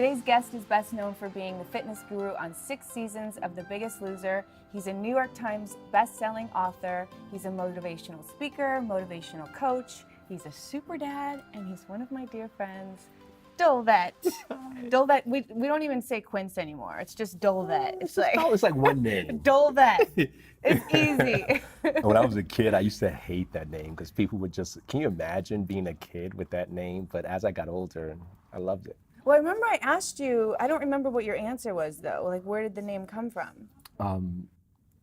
Today's guest is best known for being the fitness guru on 6 seasons of The Biggest Loser. He's a New York Times best-selling author. He's a motivational speaker, motivational coach. He's a super dad, and he's one of my dear friends, Dolvett. Dolvett, we don't even say Quince anymore. It's just Dolvett. It's like one name. Dolvett. It's easy. When I was a kid, I used to hate that name because people would just, can you imagine being a kid with that name? But as I got older, I loved it. Well, I remember I asked you, I don't remember what your answer was though. Like, where did the name come from?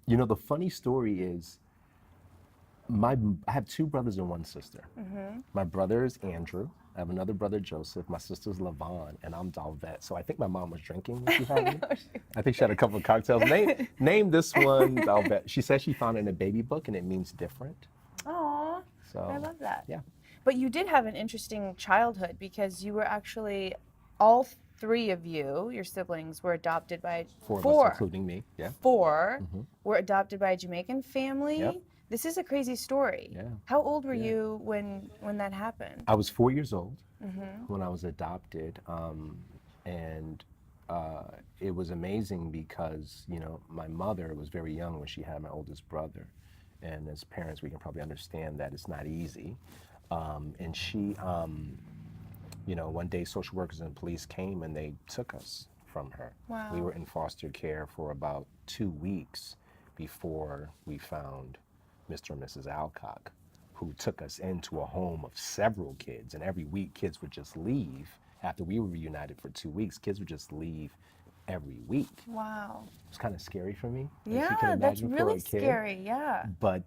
You know, the funny story is, I have 2 brothers and 1 sister. Mm-hmm. My brother is Andrew. I have another brother, Joseph. My sister's Levon, and I'm Dolvett. So I think my mom was drinking when she had me. I think she had a couple of cocktails. Name this one Dolvett. She says she found it in a baby book, and it means different. Aw, So I love that. Yeah. But you did have an interesting childhood because you were actually, all 3 of you, your siblings, were adopted by 4 of us, including me. Yeah. 4 were adopted by a Jamaican family. Yep. This is a crazy story. Yeah. How old were you when that happened? I was 4 years old when I was adopted, and it was amazing because, you know, my mother was very young when she had my oldest brother, and as parents we can probably understand that it's not easy, and she, you know, one day social workers and police came and they took us from her. Wow. We were in foster care for about 2 weeks before we found Mr. and Mrs. Alcock, who took us into a home of several kids, and every week kids would just leave. After we were reunited for 2 weeks, kids would just leave every week. Wow. It's kind of scary for me. Yeah, that's really scary, yeah. But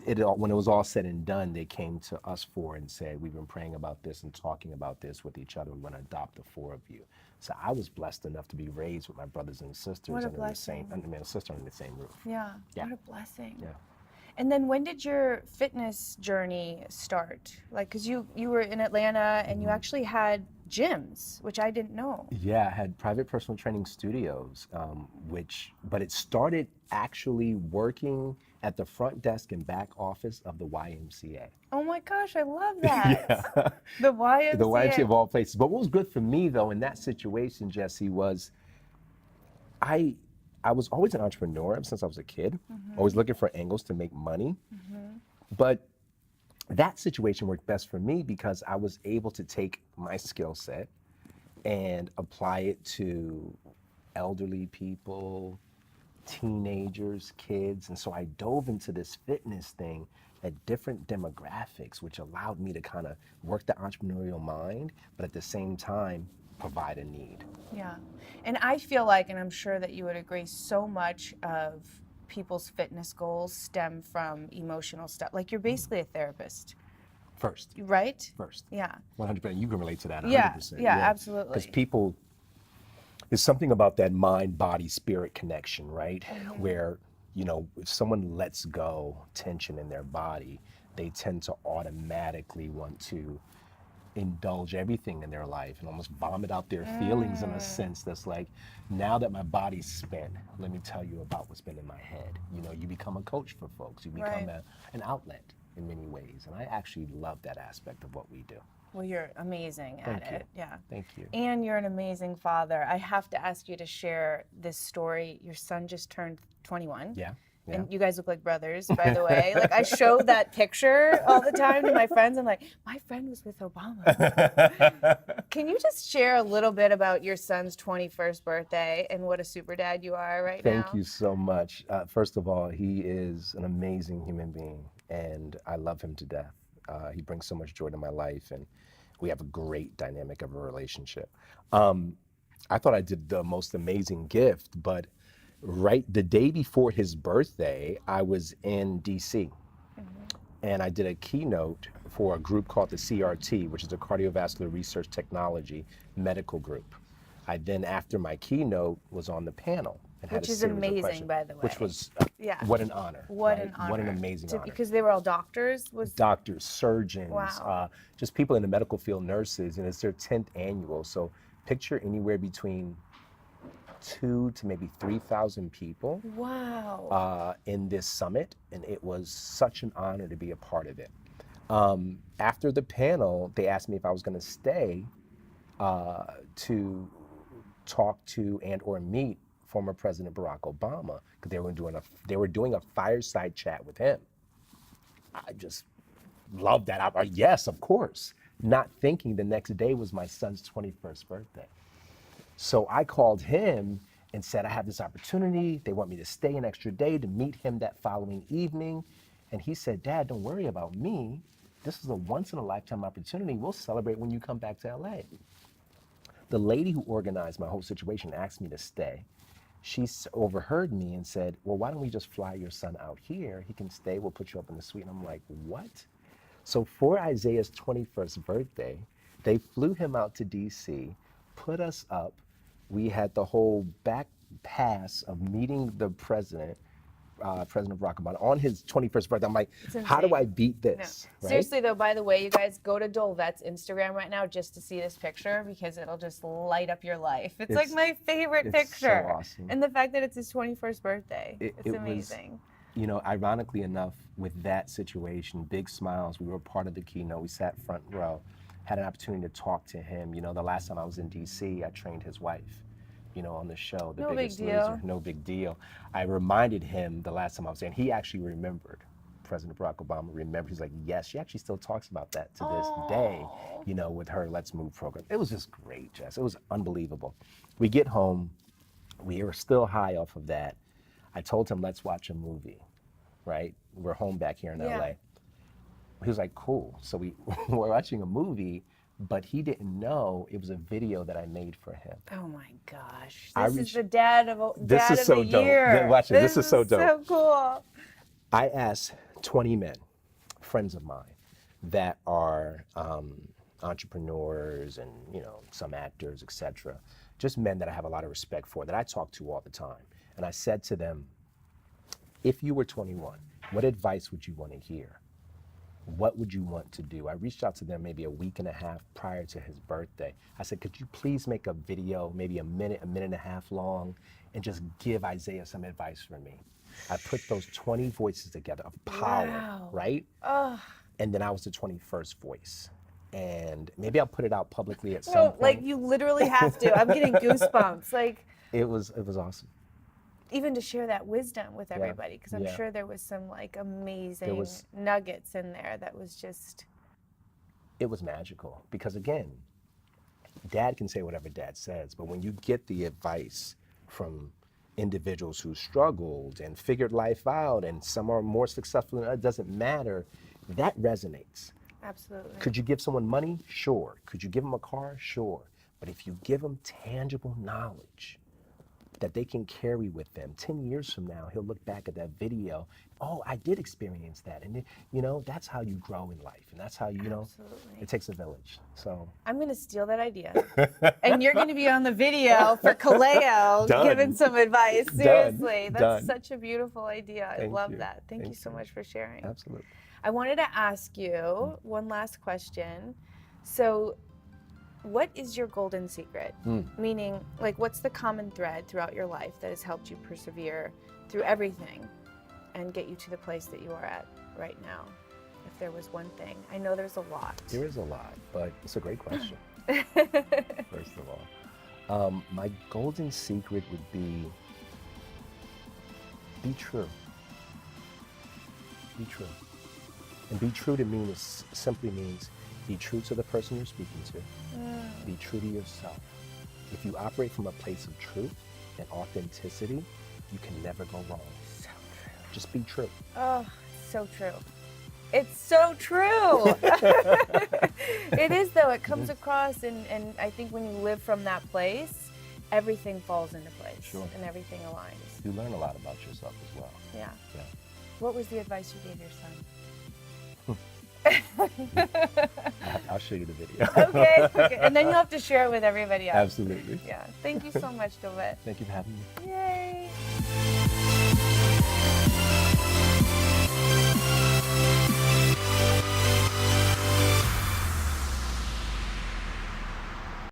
when it was all said and done, they came to us 4 and said, we've been praying about this and talking about this with each other. We want to adopt the 4 of you. So I was blessed enough to be raised with my brothers and sisters What a under blessing. a sister under the same roof. Yeah, Yeah. what a blessing. Yeah. And then when did your fitness journey start? Like, because you were in Atlanta and you actually had gyms, which I didn't know. Yeah, I had private personal training studios, but it started actually working at the front desk and back office of the YMCA. Oh my gosh, I love that. Yeah. The YMCA. The YMCA of all places. But what was good for me though in that situation, Jesse, was I was always an entrepreneur ever since I was a kid, always looking for angles to make money. But that situation worked best for me because I was able to take my skill set and apply it to elderly people, teenagers, kids. And so I dove into this fitness thing at different demographics, which allowed me to kind of work the entrepreneurial mind, but at the same time, provide a need. Yeah. And I feel like, and I'm sure that you would agree, so much of people's fitness goals stem from emotional stuff. Like, you're basically a therapist. First. Right? First. Yeah. 100%. You can relate to that 100%. Yeah, absolutely. Because people, there's something about that mind, body, spirit connection, right? Where, you know, if someone lets go tension in their body, they tend to automatically want to indulge everything in their life and almost vomit out their feelings in a sense that's like, now that my body's spent, let me tell you about what's been in my head. You know, you become a coach for folks. You become an outlet in many ways. And I actually love that aspect of what we do. Well, you're amazing at it. Yeah. Thank you. And you're an amazing father. I have to ask you to share this story. Your son just turned 21. Yeah. And you guys look like brothers, by the way. Like, I show that picture all the time to my friends. I'm like, my friend was with Obama. Can you just share a little bit about your son's 21st birthday and what a super dad you are right now? Thank you so much. First of all, he is an amazing human being, and I love him to death. He brings so much joy to my life, and we have a great dynamic of a relationship. I thought I did the most amazing gift, but right the day before his birthday, I was in DC and I did a keynote for a group called the CRT, which is a cardiovascular research technology medical group. I then, after my keynote, was on the panel and had Which a is series of amazing, questions, by the way. which was Yeah. what an honor. What right? an honor. What an amazing honor. Because they were all doctors? Doctors, surgeons, Wow. just people in the medical field, nurses, and it's their 10th annual. So picture anywhere between 2,000 to maybe 3,000 people Wow. in this summit, and it was such an honor to be a part of it. After the panel, they asked me if I was going to stay to talk to and or meet former President Barack Obama because they were doing a fireside chat with him. I just love that. Yes, of course. Not thinking the next day was my son's 21st birthday. So I called him and said, I have this opportunity. They want me to stay an extra day to meet him that following evening. And he said, Dad, don't worry about me. This is a once in a lifetime opportunity. We'll celebrate when you come back to LA. The lady who organized my whole situation asked me to stay. She overheard me and said, well, why don't we just fly your son out here? He can stay, we'll put you up in the suite. And I'm like, what? So for Isaiah's 21st birthday, they flew him out to DC, put us up. We had the whole back pass of meeting the President Barack Obama on his 21st birthday. I'm like, how do I beat this? No. Right? Seriously though, by the way, you guys go to Dolvett's Instagram right now just to see this picture because it'll just light up your life. It's like my favorite picture. So awesome. And the fact that it's his 21st birthday, it's amazing. Was, you know, ironically enough, with that situation, big smiles, we were part of the keynote. We sat front row, had an opportunity to talk to him. You know, the last time I was in DC, I trained his wife, you know, on the show, The Biggest Loser. No big deal. I reminded him the last time I was there, and he actually remembered. President Barack Obama remembered. He's like, yes, she actually still talks about that to this day, you know, with her Let's Move program. It was just great, Jess. It was unbelievable. We get home. We were still high off of that. I told him, let's watch a movie, right? We're home back here in LA. He was like, cool. So we were watching a movie, but he didn't know it was a video that I made for him. Oh my gosh. This is the dad of the year. Watch it. This is so dope. So cool. I asked 20 men, friends of mine, that are entrepreneurs and, you know, some actors, etc. Just men that I have a lot of respect for, that I talk to all the time. And I said to them, if you were 21, what advice would you want to hear? What would you want to do? I reached out to them maybe a week and a half prior to his birthday. I said, could you please make a video, maybe a minute and a half long, and just give Isaiah some advice for me? I put those 20 voices together of power, right? And then I was the 21st voice. And maybe I'll put it out publicly at some point. Like you literally have to. I'm getting goosebumps. Like it was awesome. Even to share that wisdom with everybody, because I'm sure there was some like amazing nuggets in there that was just. It was magical because again, Dad can say whatever Dad says, but when you get the advice from individuals who struggled and figured life out, and some are more successful than others, it doesn't matter, that resonates. Absolutely. Could you give someone money? Sure. Could you give them a car? Sure. But if you give them tangible knowledge that they can carry with them, 10 years from now, he'll look back at that video, oh, I did experience that. And, you know, that's how you grow in life. And that's how, you know, it takes a village. So I'm going to steal that idea. And you're going to be on the video for Kaleo giving some advice. Seriously. That's such a beautiful idea. I love that. Thank you so much for sharing. Absolutely. I wanted to ask you one last question. So what is your golden secret? Meaning, like, what's the common thread throughout your life that has helped you persevere through everything and get you to the place that you are at right now? If there was one thing. I know there's a lot. There is a lot, but it's a great question. First of all, my golden secret would be true. Be true. And be true to me simply means be true to the person you're speaking to. Be true to yourself. If you operate from a place of truth and authenticity, you can never go wrong. So true. Just be true. Oh, so true. It's so true. It is, though. It comes across, and I think when you live from that place, everything falls into place and everything aligns. You learn a lot about yourself as well. Yeah. What was the advice you gave your son? I'll show you the video. Okay. And then you'll have to share it with everybody else. Absolutely. Yeah. Thank you so much, Dolvett. Thank you for having me. Yeah.